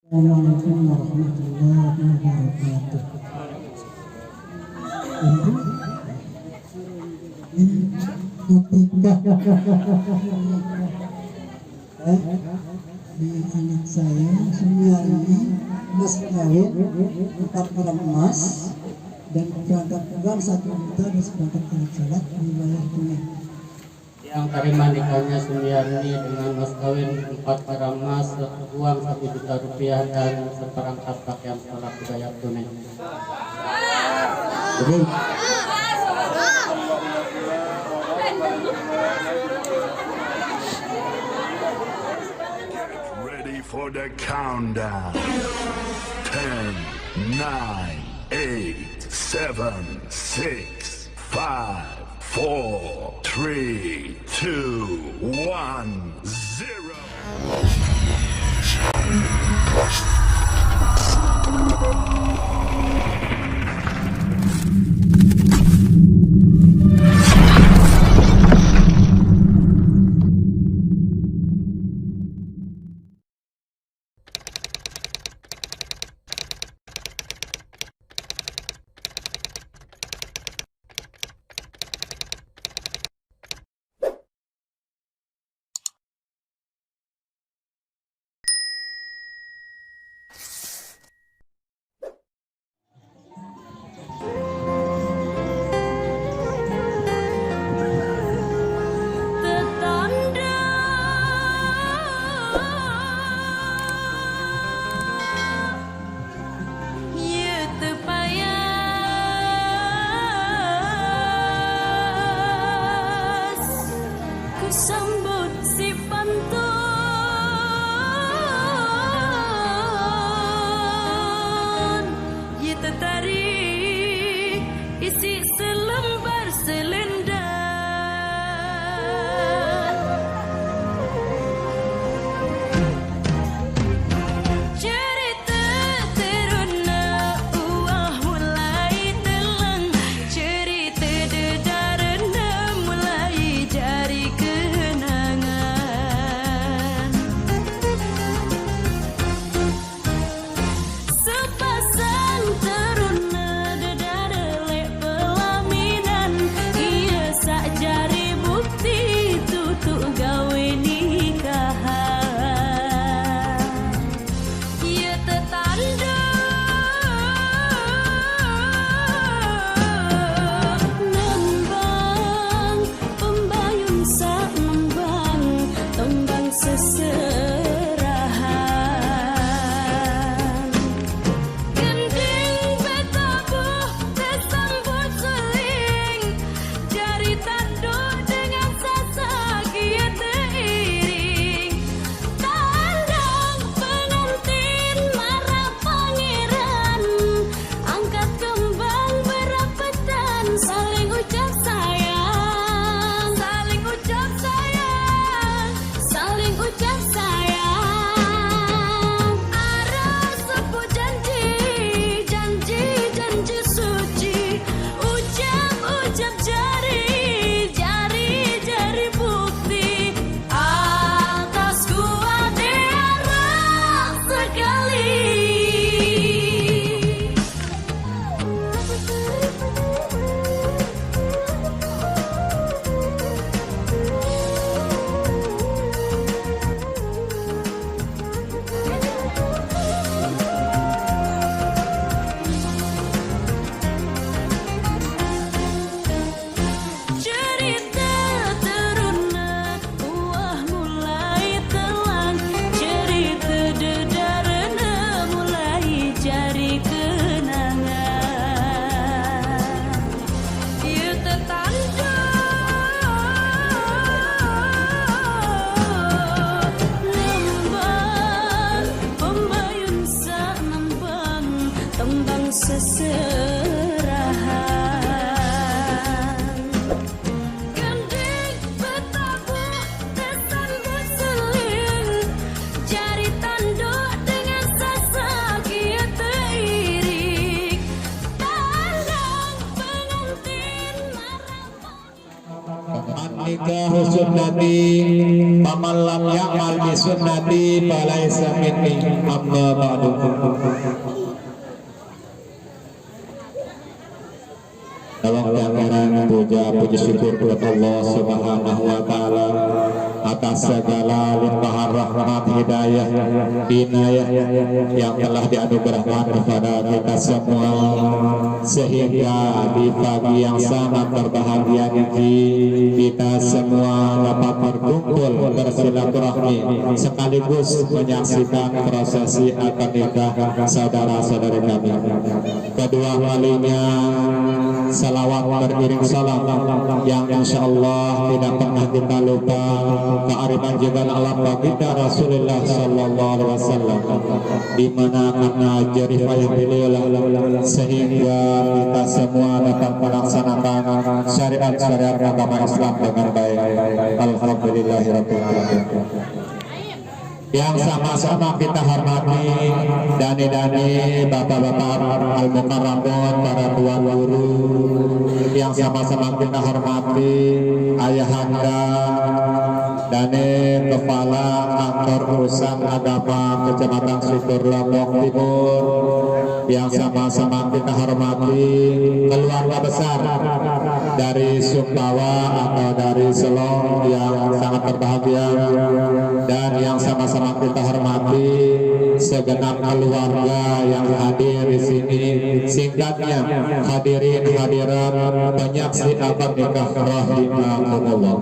Assalamualaikum warahmatullahi wabarakatuh. Di anak saya Sumiarni mas kawin 4 gram emas dan perangkat uang 1 juta dan seperangkat alat sholat dibayar tunai. Yang terima nikahnya Sumiarni dengan mas kawin 4 gram emas, uang 1 juta rupiah dan seperangkat pakaian sholat dibayar tunai. Ready for the countdown. 10, 9, 8, 7, 6, 5, 4, 3, 2, 1, 0. Sambut si pantun, ye tertarik isi selembar selendang. Cerita teruna uah mulai telang, cerita dedarena mulai jari nikah sunnati faman lam ya'mal bi sunnati falaysa minni amma ba'du. Dalam keadaan puji syukur kepada Allah Subhanahu wa taala atas segala limpahan rahmat, hidayah, inayah yang telah dianugerahkan kepada kita semua, sehingga di pagi yang sangat berbahagia ini kita semua dapat berkumpul bersilaturahmi sekaligus menyaksikan prosesi akad nikah saudara-saudari kami. Kedua kalinya salawat beriring salam yang insyaallah tidak pernah kita lupa kearifan juga alam baginda Rasulullah sallallahu alaihi wasallam, di mana karena jerih payah beliau sehingga kita semua dapat melaksanakan syariat-syariat agama Islam dengan baik. Alhamdulillahirabbil alamin. Yang sama-sama kita hormati dani-dani, bapak-bapak al-mukarramun, para tuan guru, yang sama-sama kita hormati ayahanda dani kepala kantor urusan agama Kecamatan Syukur Lombok Timur, yang sama-sama kita hormati keluarga besar dari Sumbawa atau dari Selong yang sangat berbahagia, dan yang sama-sama kita hormati segenap keluarga yang hadir di sini, singkatnya hadirin hadirat penyaksi akad nikah rahimakumullah.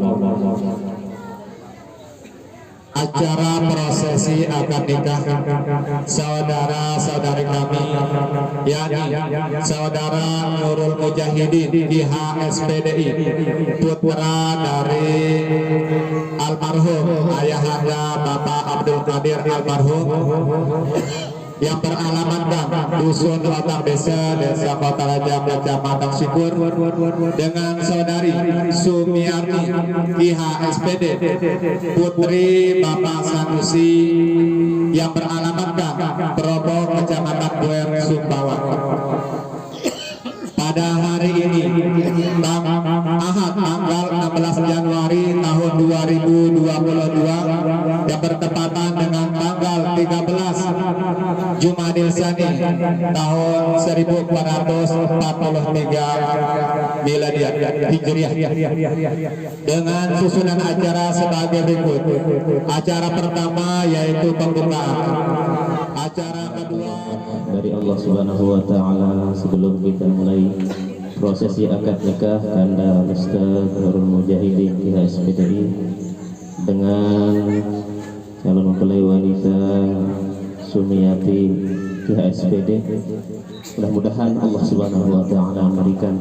Acara prosesi akad nikah saudara-saudari kami, yakni saudara Nurul Mujahidin IHSPDI, putra dari almarhum ayahanda Bapak Abdul Qadir almarhum, yang beralamatkan Dusun Otak Desa, Desa Kota Raja, Kecamatan Syukur, dengan saudari Sumiarni IHSPD, putri Bapak Sanusi, yang beralamatkan Probo, Kecamatan Buer, Sumbawa. Pada hari ini Ahad tanggal 16 Januari tahun 2022 yang bertepatan dengan tanggal 13 Jumadil Tsani tahun 1443 Miladiah Hijriah, dengan susunan acara sebagai berikut. Acara pertama yaitu pembukaan. Acara kedua dari Allah Subhanahu wa taala. Sebelum kita mulai prosesi akad nikah Kanda Ustaz Nurul Mujahidin IHSPDI dengan calon mempelai wanita Sumiati IHSPD, mudah-mudahan Allah Subhanahu wa taala memberikan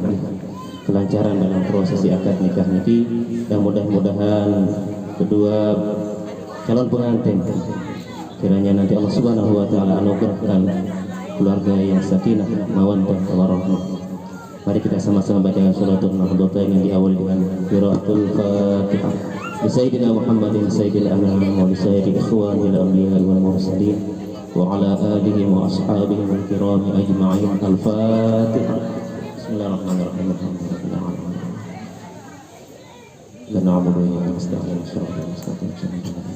kelancaran dalam prosesi akad nikah ini, dan mudah-mudahan kedua calon pengantin kiranya nanti Allah Subhanahu wa taala anugerahkan keluarga yang sakinah, mawaddah, warahmah. Mari kita sama-sama baca suratul Nahdlatain yang diawali dengan qiraatul Fatihah. Bi Sayyidina Muhammadin Sayyidil Anam wa bi sayyidi ikhwanil awliya wal mursalin wa ala alihi wa ashabihi wal kiram ajma'in. Al-Fatihah. Bismillahirrahmanirrahim. Alhamdulillahirabbil alamin. La na'budu wa la nasta'inu wa nasta'inu.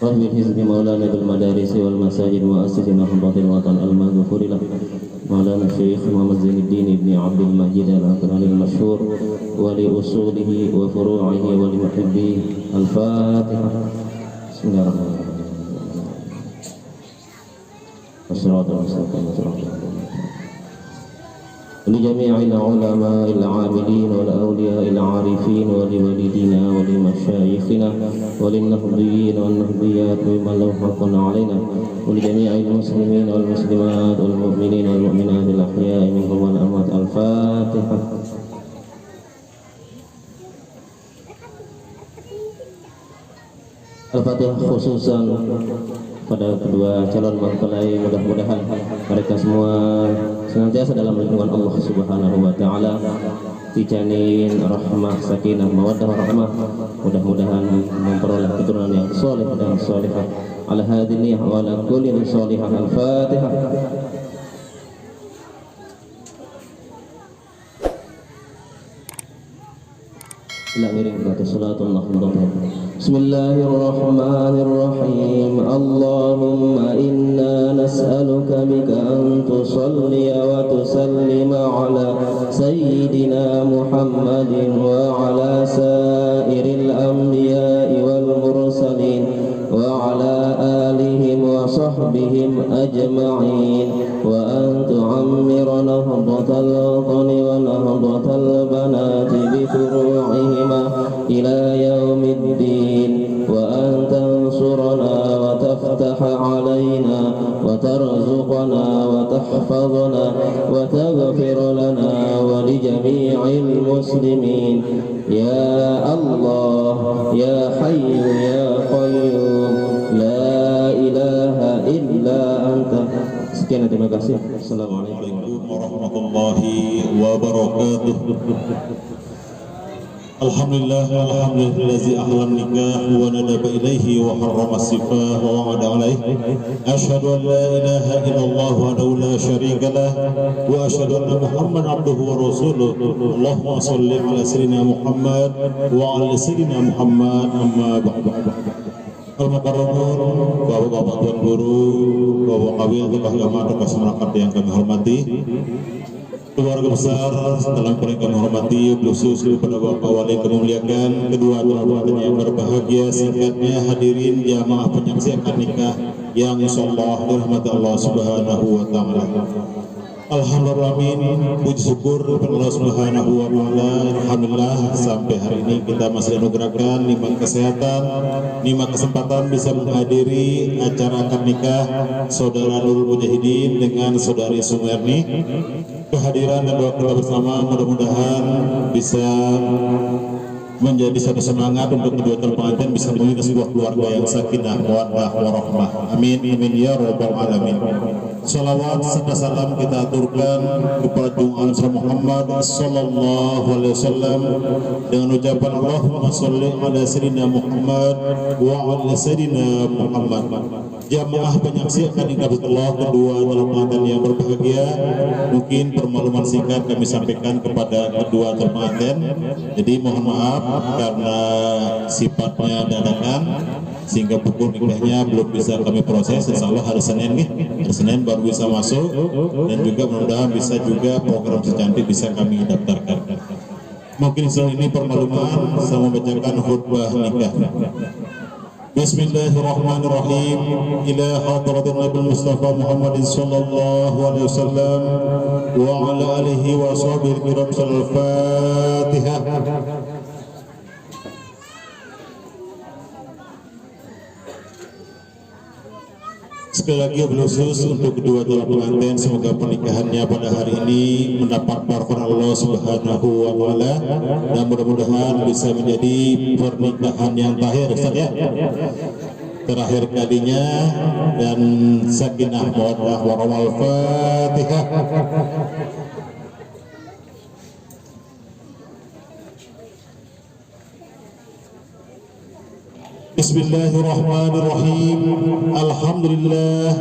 Rabbi hizbi maulana bil madarisi wal masajid wa asisina hubbatil watan al-maghfuri lah maulana Syekh Muhammad Zainuddin ibni Abdul Majid al-Akrani al-Masyhur wa li usulihi wa furu'ihi wa li muhibbihi. Al-Fatihah. Bismillahirrahmanirrahim. As-siratal mustaqim. لجميع العلماء العاملين والأولياء العارفين ولوالدينا ولمشايخنا وللنهضيين والنهضيات ممن له حق علينا ولجميع المسلمين والمسلمات والمؤمنين والمؤمنات الأحياء منهم والأموات. الفاتحة. Al-Fatihah khususan pada kedua calon mempelai, mudah-mudahan mereka semua senantiasa dalam lindungan Allah Subhanahu wa taala, dijamin rahmah, sakinah, mawaddah, rahmah, mudah-mudahan memperoleh keturunan yang saleh dan salihah. Ala hadhihi wa ala kulli salihah. Al-Fatihah. لا ngiring baca salatul mahmudah. Bismillahirrahmanirrahim. Allahumma inna nas'aluka bika an tusalli wa tusallima ala sayyidina Muhammadin wa ala sairil anbiya'i wal mursalin wa ala alihim wa sahbihim ajma'in wa an tu'ammira nahdatal watani wa nahdatal banati bi furu'ihim إلى يوم الدين وأن تنصرنا وتفتح علينا وترزقنا وتحفظنا وتغفر لنا ولجميع المسلمين يا الله يا حي يا قيوم لا إله إلا أنت. Sekian, terima kasih. Assalamualaikum warahmatullahi wabarakatuh. Alhamdulillah, alhamdulillazi ahlan nikah wa nadaba ilaihi wa harrama sifah wa wa'ada alaihi. Asyhadu an la ilaha illallah wahdahu la syarika lah wa asyhadu anna Muhammadan abduhu wa rasuluh. Allahumma shalli ala sayyidina Muhammad wa ala sayyidina Muhammad, amma ba'du. Al-Mukarramun, Bapak-bapak Tuan Guru, Bapak Kawil, tokoh agama, tokoh masyarakat yang kami hormati, keluarga besar dalam yang kami hormati, khusus kepada Bapak Wali yang kami muliakan, kedua tuan-tuan yang berbahagia, singkatnya hadirin jamaah penyaksi akad nikah yang insyaallah dirahmati Allah Subhanahu wa taala. Alhamdulillah, puji syukur kepada Allah Subhanahu wa taala. Alhamdulillah sampai hari ini kita masih anugerahkan nikmat kesehatan, nikmat kesempatan bisa menghadiri acara akad nikah saudara Nurul Mujahidin dengan saudari Sumerni. Kehadiran dan doa kita bersama mudah-mudahan bisa menjadi satu semangat untuk kedua calon pengantin bisa memiliki sebuah keluarga yang sakinah, mawaddah, warahmah. Amin, amin ya rabbal alamin. Salawat serta salam kita aturkan kepada Junjungan Muhammad sallallahu alaihi wasallam dengan ucapan Allahumma shalli ala sayyidina Muhammad wa ala sayyidina Muhammad. Jamaah penyaksi akan Allah kedua calon pengantin yang berbahagia, mungkin permakluman singkat kami sampaikan kepada kedua calon pengantin. Jadi mohon maaf karena sifatnya dadakan sehingga pukul nikahnya belum bisa kami proses. Insya Allah hari Senin nih, hari Senin baru bisa masuk, dan juga mudah-mudahan bisa juga program secantik bisa kami daftarkan. Mungkin soal ini permakluman saya membacakan khutbah nikah. Bismillahirrahmanirrahim. Ila hadratin Nabi Mustafa Muhammad sallallahu alaihi wasallam wa ala alihi wa sahbihi kiram. Al-Fatihah. Sekali lagi khusus untuk kedua calon pengantin, semoga pernikahannya pada hari ini mendapat barokah Allah Subhanahu wa taala dan mudah-mudahan bisa menjadi pernikahan yang terakhir kalinya dan sakinah mawaddah warahmah. Al-Fatihah. Bismillahirrahmanirrahim. Alhamdulillah,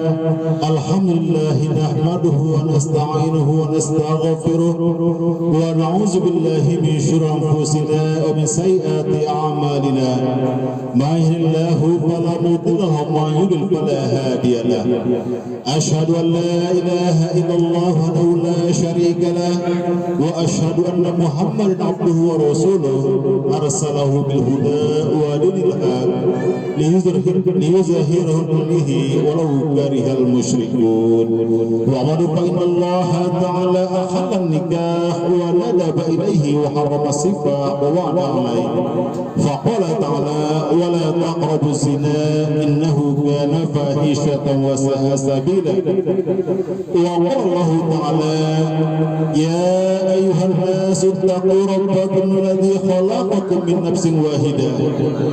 alhamdulillah nahmaduhu wa nasta'inuhu wa nastaghfiruh wa na'udzu billahi min syururi anfusina wa min sayyiati a'malina. May yahdihillahu fala mudilla lahu wa may yudlil fala hadiya lahu. Asyhadu an la ilaha illallah wahdahu la syarika lahu wa asyhadu anna Muhammadan abduhu wa rasuluh arsalahu bil huda wa dinil haq liyuzhirahu bihi walau karihal musyrikun. Wa qad inna Allah ta'ala ahalla an-nikah wa nadaba ilayhi wa harrama sifah wa wa'ada alayhi. Fa qala ta'ala wa la taqrabu zina innahu kana fahishatan wa sa'a sabila. Wa qala Allah ta'ala ya ayyuhan nas ittaqu rabbakum alladhi khalaqakum min nafsin wahidah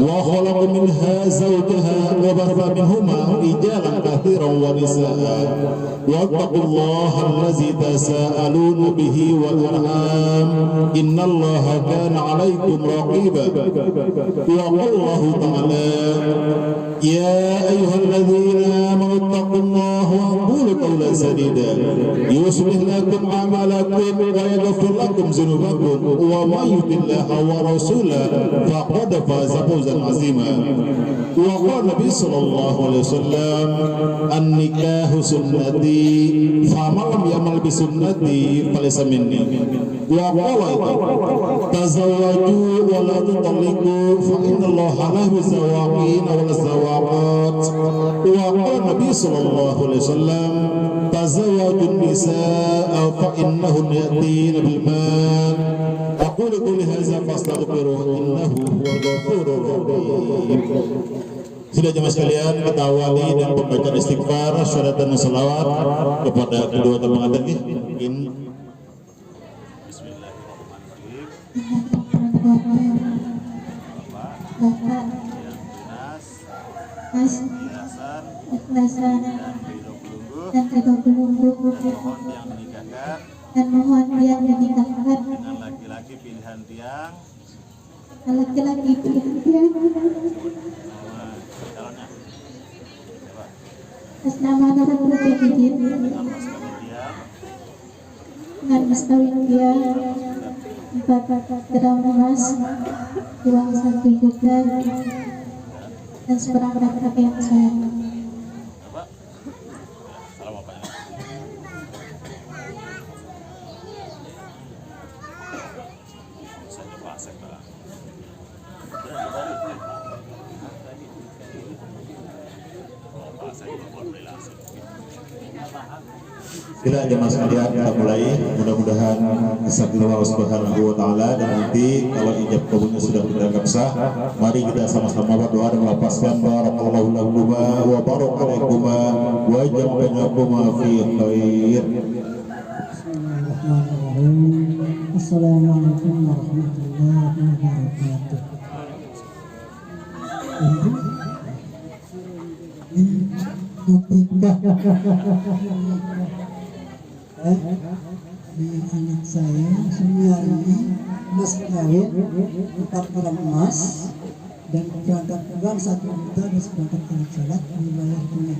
wa khalaqa minha zawjaha wa barra minhuma rijalan katsiran wa nisaa wattaqullaha allazi tasaaluna bihi wal arham innallaha kana 'alaikum raqiba. Wa qala Allah ta'ala يا أيها الذين آمنوا اتقوا الله وقولوا قولا سديدا يصلح لكم أعمالكم ويغفر لكم ذنوبكم ومن يطع الله ورسوله فقد فاز فوزا عظيما. وقال النبي صلى الله عليه وسلم النكاح سنتي فمن لم يعمل بسنتي فليس مني. وقال تزوجوا ولا تطلقوا فإن الله لا يزوجين ولا الزواقات. وقال النبي صلى الله عليه وسلم تزوجوا النساء فإنهن يأتين بالمال. أقول قولي هذا فاستغفروه إنه هو الغفور الرحيم. Sudah jemaah sekalian, kita awali dengan pembacaan istighfar, syahadat dan salawat kepada kedua pengantin. Mungkin Bapak Mas Ikhlasan dan Ridho Belunggu dan mohon tiang menikahkan dengan laki-laki pilihan tiang laki-laki pilihan tiang calonnya atas nama Nurul Mujahidin dengan mas kawin dia 4 gram emas, uang 1 juta dan seperangkat pakaian saya. salam bapaknya. Saya Pak Asep Pak. Pak Asep boleh langsung. Bila jemaah sekalian kita mulai, mudah-mudahan kesaktian Allah Subhanahu wa taala, dan nanti kalau ijab kabulnya sudah dianggap sah, mari kita sama-sama berdoa dan melapaskan barakallahu lakuma wa barakallaikuma wa jam'anakuma fi khair. Bismillahirrahmanirrahim. Assalamualaikum warahmatullahi wabarakatuh. Anak saya Sumiarni mas kawin 4 gram emas dan perangkat uang 1 juta dan seperangkat alat sholat dibayar tunai.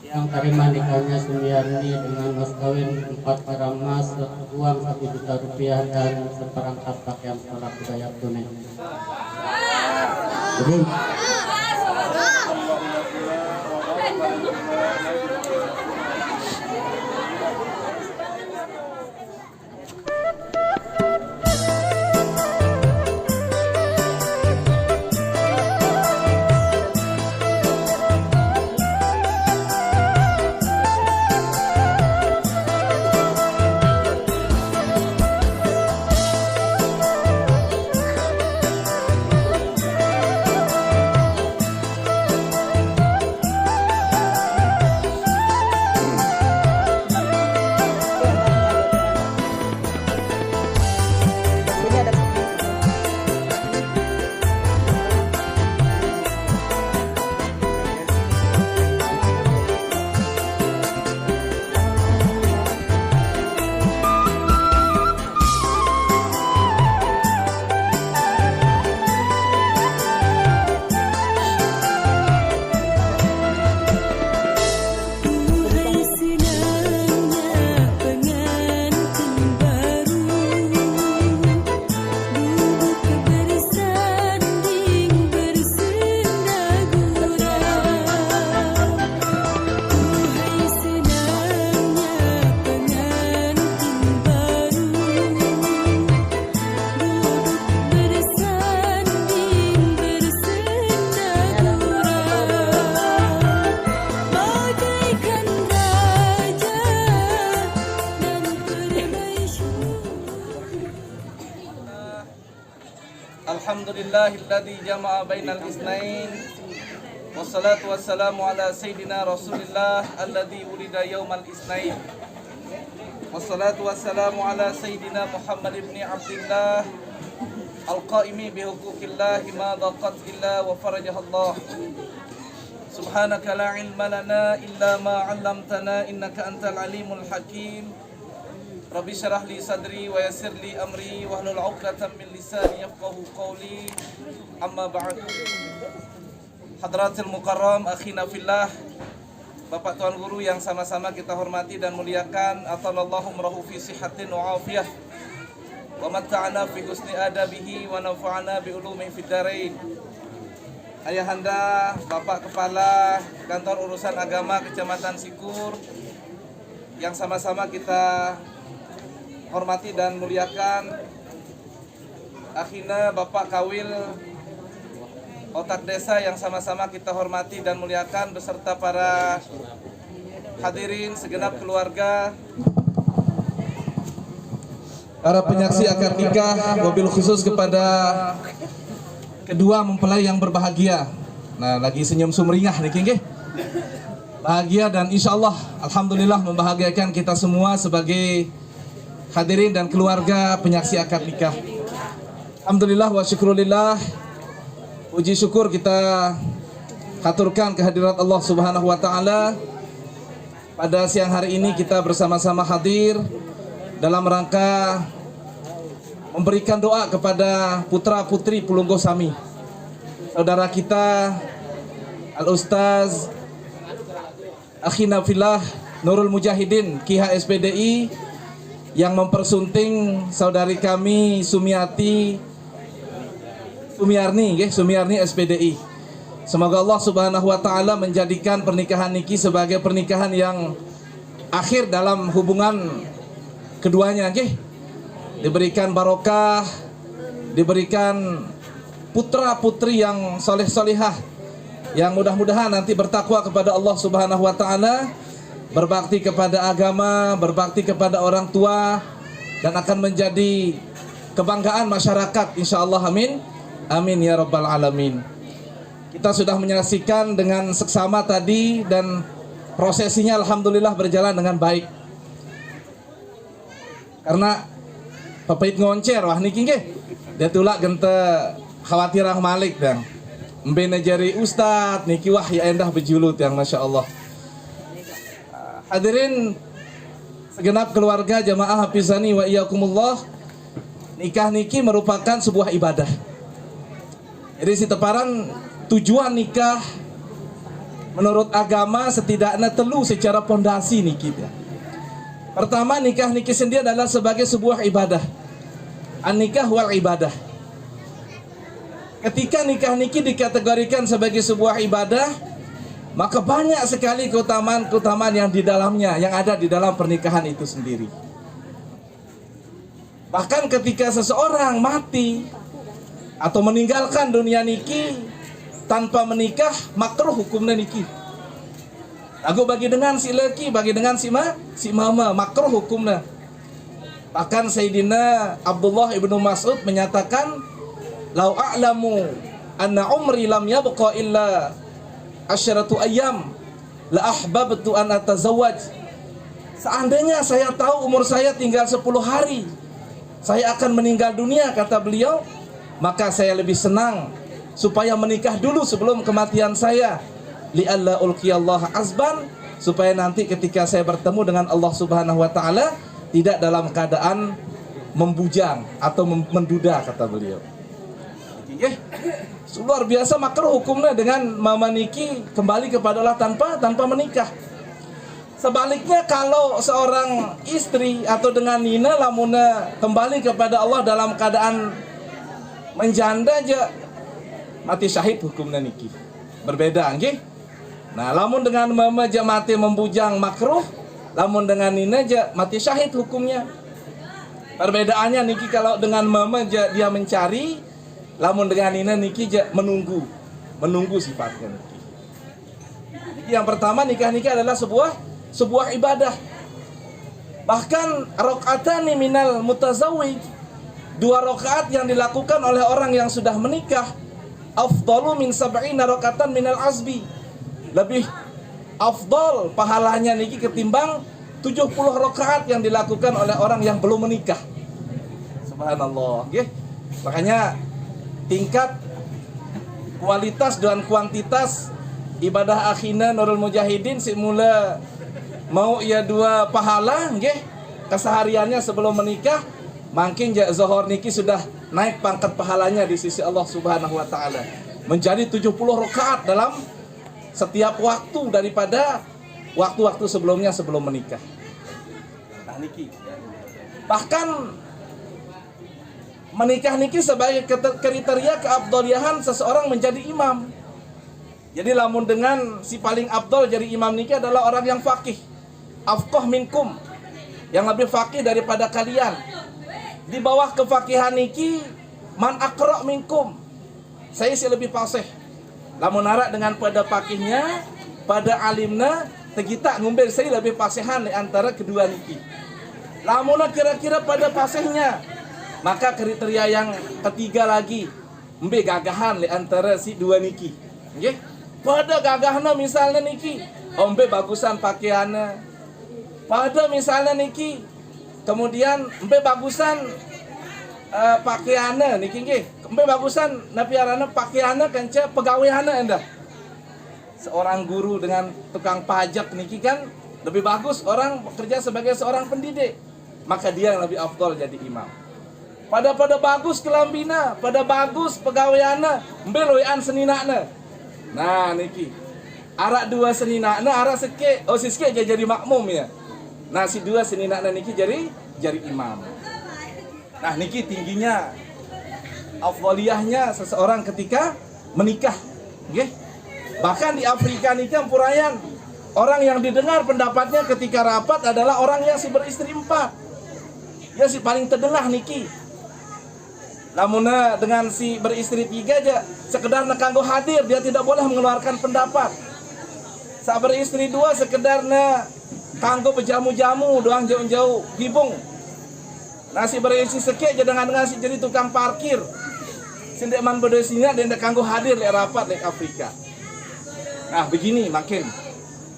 Yang terima nikahnya Sumiarni dengan mas kawin 4 gram emas, uang 1 juta rupiah dan seperangkat pakaian sholat dibayar tunai. Alhamdulillahilladzi jama'a bainal isnain wassalatu wassalamu ala sayyidina Rasulillah alladzi wulida yaumal isnain wassalatu wassalamu ala sayyidina Muhammad ibn Abdillah al-qaimi bihuquqillahi ma daqat illa wa farajahallah. Subhanaka la ilma lana illa ma 'allamtana innaka antal alimul hakim. Rabbi syarah li sadri wa yassir li amri wa hlul 'uqdatam min lisani yafqahu qawli. Amma ba'd. Hadratil Mukarram, akhina fillah, Bapak Tuan Guru yang sama-sama kita hormati dan muliakan, atalallahu umrahu fi sihatin wa afiyah, wa matta'ana fi husni adabihi wa nafa'ana bi ulumihi fid dharain. Ayahanda Bapak Kepala Kantor Urusan Agama Kecamatan Sikur yang sama-sama kita hormati dan muliakan, akhina Bapak Kawil Otak Desa yang sama-sama kita hormati dan muliakan, beserta para hadirin segenap keluarga, para penyaksi akad nikah, wabil khusus kepada kedua mempelai yang berbahagia. Nah, lagi senyum sumringah nih nggih. Bahagia dan insya Allah alhamdulillah membahagiakan kita semua sebagai hadirin dan keluarga penyaksi akad nikah. Alhamdulillah wa syukurillah. Puji syukur kita haturkan kehadirat Allah Subhanahu wa taala. Pada siang hari ini kita bersama-sama hadir dalam rangka memberikan doa kepada putra-putri Pulunggo Sami. Saudara kita Al-Ustaz Akhina Fillah Nurul Mujahidin KIH-SPDI yang mempersunting saudari kami Sumiarni SPDI. Semoga Allah Subhanahu wa taala menjadikan pernikahan niki sebagai pernikahan yang akhir dalam hubungan keduanya nggih. Diberikan barokah, diberikan putra-putri yang soleh-solihah, yang mudah-mudahan nanti bertakwa kepada Allah Subhanahu wa taala, berbakti kepada agama, berbakti kepada orang tua, dan akan menjadi kebanggaan masyarakat insyaallah. Amin. Amin ya rabbal alamin. Kita sudah menyaksikan dengan seksama tadi dan prosesinya alhamdulillah berjalan dengan baik. Karena papait ngoncer wah niki nggih. Dia tulak gente khawatirah malik dan mbene jari ustad niki wah ya endah bejulut yang masya Allah. Hadirin segenap keluarga jamaah hafizani wa iyyakumullah, nikah niki merupakan sebuah ibadah. Jadi si teparan tujuan nikah menurut agama setidaknya telu secara pondasi niki. Pertama, nikah niki sendiri adalah sebagai sebuah ibadah. An-nikah wal ibadah. Ketika nikah niki dikategorikan sebagai sebuah ibadah, maka banyak sekali keutamaan-keutamaan yang di dalamnya, yang ada di dalam pernikahan itu sendiri. Bahkan ketika seseorang mati atau meninggalkan dunia niki tanpa menikah, makruh hukumnya niki. Aku bagi dengan si laki, bagi dengan si mama, makruh hukumnya. Bahkan Sayyidina Abdullah ibnu Mas'ud menyatakan, "Lau a'lamu anna umri lam yabqa illa asyratu ayyam la ahbabtu an atazawwaj." Seandainya saya tahu umur saya tinggal 10 hari, saya akan meninggal dunia, kata beliau, maka saya lebih senang supaya menikah dulu sebelum kematian saya, li'alla ulqiyallahu azban, supaya nanti ketika saya bertemu dengan Allah Subhanahu wa taala tidak dalam keadaan membujang atau menduda, kata beliau. Luar biasa makruh hukumnya dengan mama niki kembali kepada Allah tanpa menikah. Sebaliknya kalau seorang istri atau dengan nina lamuna kembali kepada Allah dalam keadaan menjanda aja, mati syahid hukumnya niki. Berbeda nggih. Nah, lamun dengan mama aja mati membujang makruh, lamun dengan nina aja mati syahid hukumnya. Perbedaannya niki kalau dengan mama aja dia mencari, lamun dengan nina niki aja menunggu sifatnya niki. Yang pertama, nikah adalah sebuah ibadah. Bahkan rakaatani minal mutazawwij, 2 rakaat yang dilakukan oleh orang yang sudah menikah, afdalu min 70 rakaatan minal azbi, lebih afdal pahalanya niki ketimbang 70 rakaat yang dilakukan oleh orang yang belum menikah. Subhanallah, nggih. Makanya tingkat kualitas dan kuantitas ibadah akhina Nurul Mujahidin simula mau ia 2 pahala nggih kesehariannya sebelum menikah, makin zuhur niki sudah naik pangkat pahalanya di sisi Allah Subhanahu wa taala. menjadi 70 rakaat dalam setiap waktu daripada waktu-waktu sebelumnya sebelum menikah. Nah niki. Bahkan menikah niki sebagai kriteria keabdoliahan seseorang menjadi imam. Jadi lamun dengan si paling abdol jadi imam niki adalah orang yang faqih. Afqah minkum, yang lebih faqih daripada kalian. Di bawah kefaqihan niki man aqra minkum, saya sih lebih fasih. Lamun narak dengan pada faqihnya, pada alimna, tegita ngumbil saya lebih fasihan di antara kedua niki. Lamun kira-kira pada fasihnya, maka kriteria yang ketiga lagi, mbe gagahan di antara si dua niki. Nggih. Pada gagahna misalnya niki, ombe bagusan pakaiannya. Pada misalnya niki, kemudian embe bagusan pakaiannya niki nggih. Embe bagusan napiarana pakaiannya kanca pegawaiannya endah. Seorang guru dengan tukang pajak niki kan lebih bagus orang bekerja sebagai seorang pendidik. Maka dia yang lebih afdol jadi imam. Pada bagus kelambina, pada bagus pegawaiannya, embe loyan seninakna. Nah niki arak dua seninakna, arak seke, oh si seke jadi makmum ya. Nah si dua seninakna niki jadi imam. Nah niki tingginya afdoliyahnya seseorang ketika menikah, okay? Bahkan di Afrika niki ampurayan orang yang didengar pendapatnya ketika rapat adalah orang yang si beristri 4. Ya si paling terdengar niki. Namun dengan si beristri 3 aja, sekedar kanggo hadir, dia tidak boleh mengeluarkan pendapat. Saat beristri 2 sekedar kanggo pejamu-jamu doang jauh-jauh gibung. Nasi beristri seke aja dengan si jadi tukang parkir. Sindek man berdesinya dan kanggo hadir di rapat di Afrika. Nah begini makin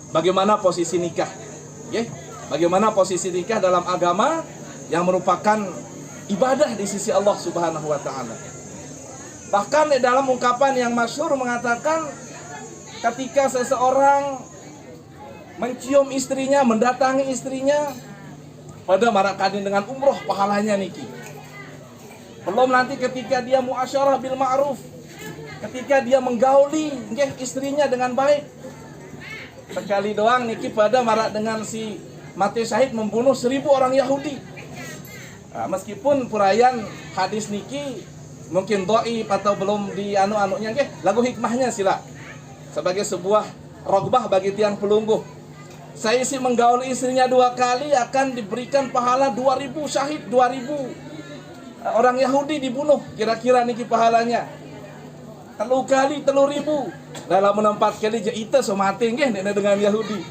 bagaimana posisi nikah, okay? Bagaimana posisi nikah dalam agama yang merupakan ibadah di sisi Allah Subhanahu wa taala. Bahkan dalam ungkapan yang masyhur mengatakan ketika seseorang mencium istrinya, mendatangi istrinya, pada marakadin dengan umroh pahalanya niki. Belum nanti ketika dia muasyarah bil ma'ruf, ketika dia menggauli istrinya dengan baik. Sekali doang niki pada marak dengan si mati syahid membunuh 1000 orang Yahudi. Nah, meskipun purayan hadis niki mungkin dhaif atau belum di anu-anunya nggih, lagu hikmahnya sila sebagai sebuah rogbah bagi tiang pelungguh. Saya sih menggaul istrinya 2 kali akan diberikan pahala 2000 syahid, 2000 orang Yahudi dibunuh, kira-kira niki pahalanya. 3 kali 3000. Dalam 4 kali je ita so mati nggih dengan Yahudi.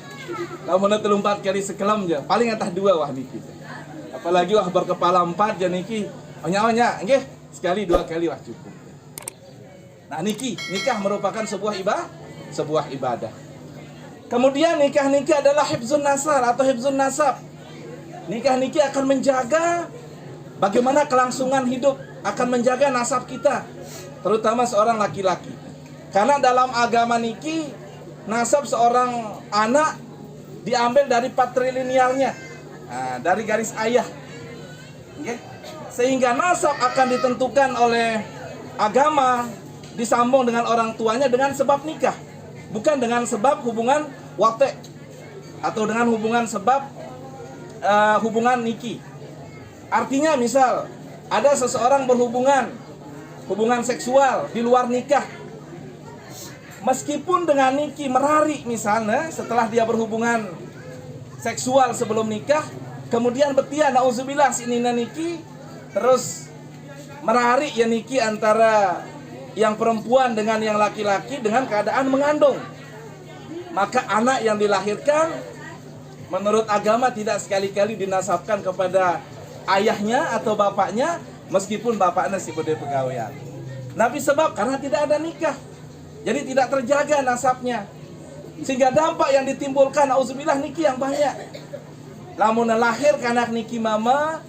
Lamun 3 4 kali sekelam je, paling atas 2 wah niki. Apalagi wah berkepala 4 je niki. Onya-onya nggih, sekali 2 kali wah cukup. Nah niki, nikah merupakan sebuah ibadah. Kemudian nikah niki adalah hifzun nasar atau hifzun nasab. Nikah niki akan menjaga bagaimana kelangsungan hidup, akan menjaga nasab kita, terutama seorang laki-laki. Karena dalam agama niki nasab seorang anak diambil dari patrilinealnya. Nah, dari garis ayah, okay? Sehingga nasab akan ditentukan oleh agama, disambung dengan orang tuanya dengan sebab nikah, bukan dengan sebab hubungan wate atau dengan hubungan sebab hubungan niki. Artinya misal ada seseorang berhubungan seksual di luar nikah, meskipun dengan niki merari misalnya setelah dia berhubungan seksual sebelum nikah, kemudian betia nauzubillah sinina niki, terus merari ya niki antara yang perempuan dengan yang laki-laki dengan keadaan mengandung, maka anak yang dilahirkan menurut agama tidak sekali-kali dinasabkan kepada ayahnya atau bapaknya, meskipun bapaknya si bude pegawaian. Nabi sebab karena tidak ada nikah, jadi tidak terjaga nasabnya. Sehingga dampak yang ditimbulkan auzubillah niki yang banyak. Lamun lahir anak niki mama,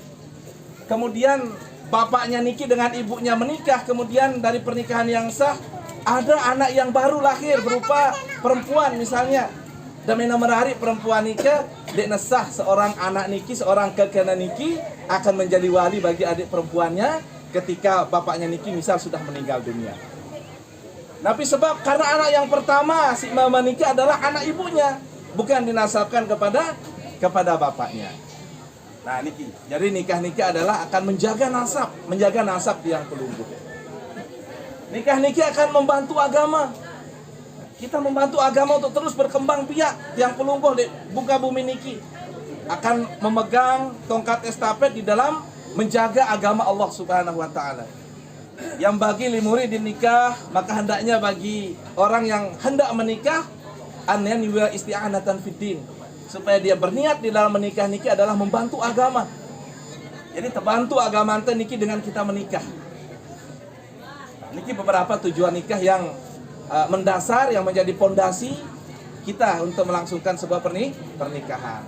kemudian bapaknya niki dengan ibunya menikah, kemudian dari pernikahan yang sah ada anak yang baru lahir berupa perempuan misalnya. Damena merari perempuan nikah, dek nesah seorang anak niki, seorang kekena niki akan menjadi wali bagi adik perempuannya ketika bapaknya niki misal sudah meninggal dunia. Tapi sebab karena anak yang pertama si mama nikah adalah anak ibunya, bukan dinasabkan kepada bapaknya. Nah niki, jadi nikah adalah akan menjaga nasab tiang pelungguh. Nikah akan membantu agama. Kita membantu agama untuk terus berkembang biak tiang pelungguh di buka bumi niki. Akan memegang tongkat estafet di dalam menjaga agama Allah Subhanahu wa taala. Yang bagi limuri di nikah, maka hendaknya bagi orang yang hendak menikah an yanwa isti'anatan fiddin, supaya dia berniat di dalam menikah niki adalah membantu agama. Jadi terbantu agama ante niki dengan kita menikah. Niki beberapa tujuan nikah yang mendasar, yang menjadi pondasi kita untuk melangsungkan sebuah pernikahan.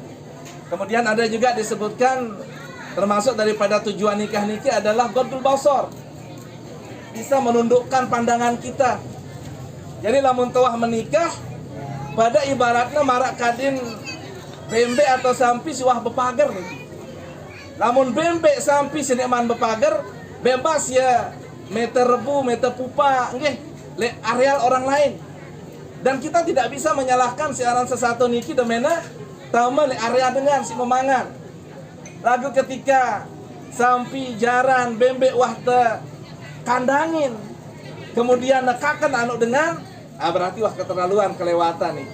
Kemudian ada juga disebutkan termasuk daripada tujuan nikah niki adalah ghadul basar, bisa menundukkan pandangan kita. Jadi lamun tawah menikah pada ibaratnya marak kadin bembe atau sampi siwah bepager niki. Lamun bembe sampi sineman bepager bebas ya meter rebu, meter pupa nggih le areal orang lain. Dan kita tidak bisa menyalahkan siaran sesatu niki demena tama le area dengan si memangan. Lagu ketika sampi jaran bembe wahta kandangin kemudian nekakan anu dengan berarti wah keterlaluan, kelewatan nih.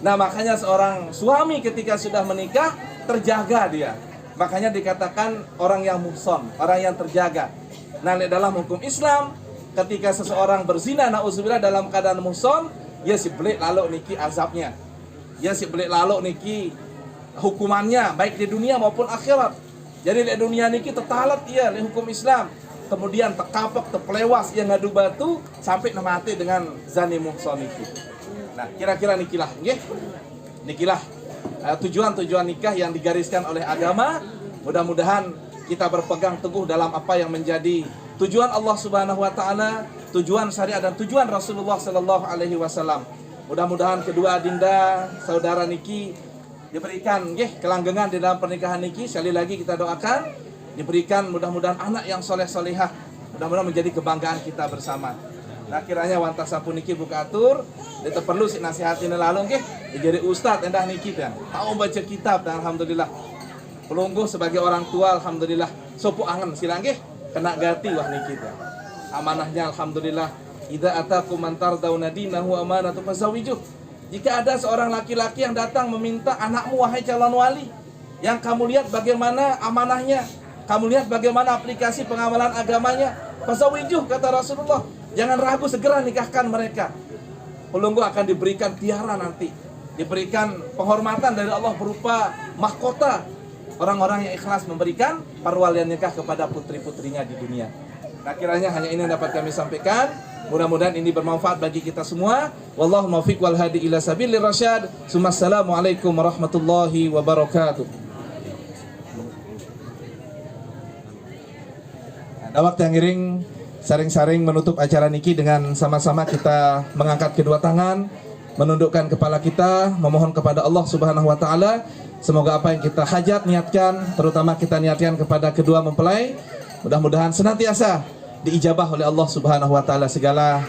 Nah makanya seorang suami ketika sudah menikah terjaga dia, makanya dikatakan orang yang muhson, orang yang terjaga. Nah dalam hukum Islam ketika seseorang berzina nauzubillah dalam keadaan muhson, ya si belik lalu niki azabnya, ya si belik lalu niki hukumannya baik di dunia maupun akhirat. Jadi di dunia niki tetalat ia di hukum Islam. Kemudian terkapok, terpelewas, ia ngadu batu sampai mati dengan zani muhson itu. Nah, kira-kira nikilah, nggih. Nikilah tujuan-tujuan nikah yang digariskan oleh agama. Mudah-mudahan kita berpegang teguh dalam apa yang menjadi tujuan Allah Subhanahu wa taala, tujuan syariat dan tujuan Rasulullah sallallahu alaihi wasallam. Mudah-mudahan kedua adinda saudara niki diberikan nggih kelanggengan di dalam pernikahan niki. Sekali lagi kita doakan diberikan mudah-mudahan anak yang soleh-solehah, mudah-mudahan menjadi kebanggaan kita bersama. Nah kiranya wantah sampun niki buka atur, kita perlu si nasihatin lalu nggih, jadi ustad endah niki kan, tahu baca kitab dan alhamdulillah. Pelungguh sebagai orang tua alhamdulillah, sopo angen silang nggih, kena gati wah niki kan. Amanahnya alhamdulillah, idza atakum man tardawna dinahu amanatu fazawijuh. Jika ada seorang laki-laki yang datang meminta anakmu wahai calon wali, yang kamu lihat bagaimana amanahnya, kamu lihat bagaimana aplikasi pengamalan agamanya, fazawijuh kata Rasulullah, jangan ragu, segera nikahkan mereka. Pelungguh akan diberikan tiara nanti, diberikan penghormatan dari Allah berupa mahkota orang-orang yang ikhlas memberikan perwalian nikah kepada putri-putrinya di dunia. Nah kiranya hanya ini yang dapat kami sampaikan. Mudah-mudahan ini bermanfaat bagi kita semua. Wallahu muwaffiq wal hadi ila sabilir rasyad. Assalamualaikum warahmatullahi wabarakatuh. Waktu yang ngiring saring-saring menutup acara niki dengan sama-sama kita mengangkat kedua tangan, menundukkan kepala kita, memohon kepada Allah Subhanahu wa taala semoga apa yang kita hajat niatkan, terutama kita niatkan kepada kedua mempelai, mudah-mudahan senantiasa diijabah oleh Allah Subhanahu wa taala segala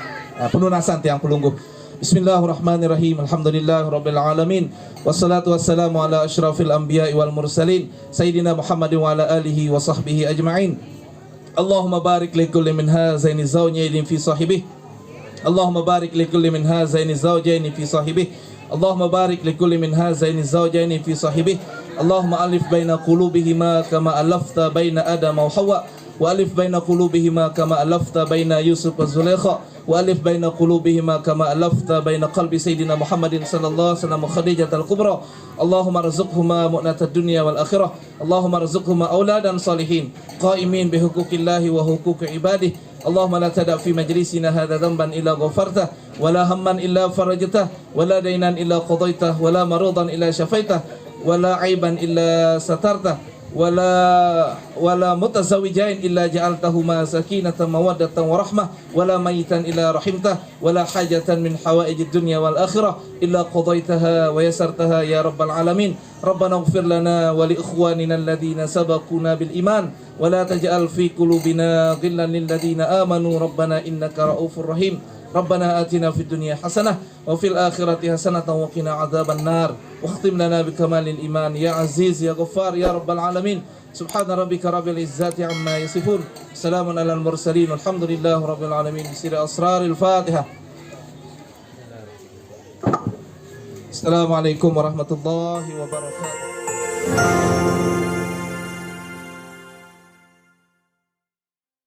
pelunasan tiang pelungguh. Bismillahirrahmanirrahim. Alhamdulillahirabbil alamin. Wassalatu wassalamu ala asyrafil anbiya'i wal mursalin sayyidina Muhammadin wa ala alihi wa sahbihi ajma'in. Allahumma barik li kulli min hazaini zawjaini fi sahibih. Allahumma barik li kulli min hazaini zawjaini fi sahibih. Allahumma barik li kulli min hazaini zawjaini fi sahibih. Allahumma alif baina qulubihima kama alafta baina Adam wa Hawa wa alif baina qulubihima kama alafta baina Yusuf wa Zulaikha wa alif baina qulubihima kama alafta baina qalbi sayyidina Muhammadin sallallahu alaihi wasallam Khadijah al-Kubra. Allahumma rzuqhuma mu'natad dunya wal akhirah. Allahumma rzuqhuma auladan salihin qaimin bi huquqillahi wa huquqi ibadih. Allahumma la tada' fi majlisina hadha dhanban illa ghafartah wa la hamman illa farajtah wa la daynan illa qadaitah wa la marudan illa syafaitah wa la aiban illa satartah wala mutazawijain illa ja'altahuma sakinatan mawaddatan wa rahmah wala mayitan illa rahimtah wala hajatan min hawaijid dunya wal akhirah illa qadaitaha wa yasartaha ya rabbal alamin. Rabbana ighfir lana wa li ikhwanina alladhina sabaquna bil iman wa la taj'al fi qulubina ghillan lil ladzina amanu rabbana innaka raufur rahim. Rabbana atina fid dunya hasanah wa fil akhirati hasanah wa qina adzaban nar. Wa khtim lana bi kamalil iman ya aziz ya ghaffar ya rabbal alamin. Subhana rabbika rabbil izzati amma yasifun. Salamun alal mursalin. Alhamdulillahi rabbil alamin. Bismillah asraril Fatihah. Assalamualaikum warahmatullahi wabarakatuh.